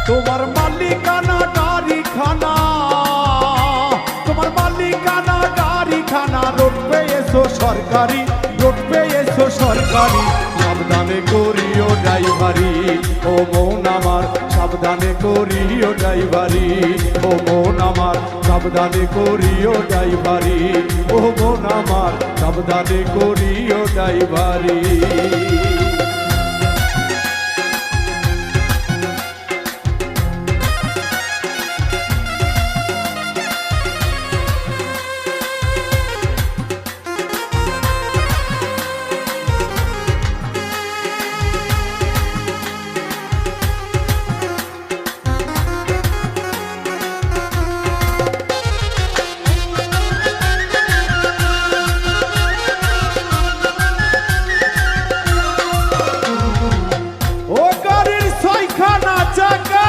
তোমার মালিকানা গাড়ি খানা, তোমার মালিকানা গাড়ি খানা, রোড পেয়েছো সরকারি, রোড পেয়েছো সরকারি, সাবধানে করিও ড্রাইভারি, ও মন আমার সাবধানে করিও ড্রাইভারি, ও মন আমার সাবধানে করিও ড্রাইভারি, ও মন আমার সাবধানে করিও ড্রাইভারি।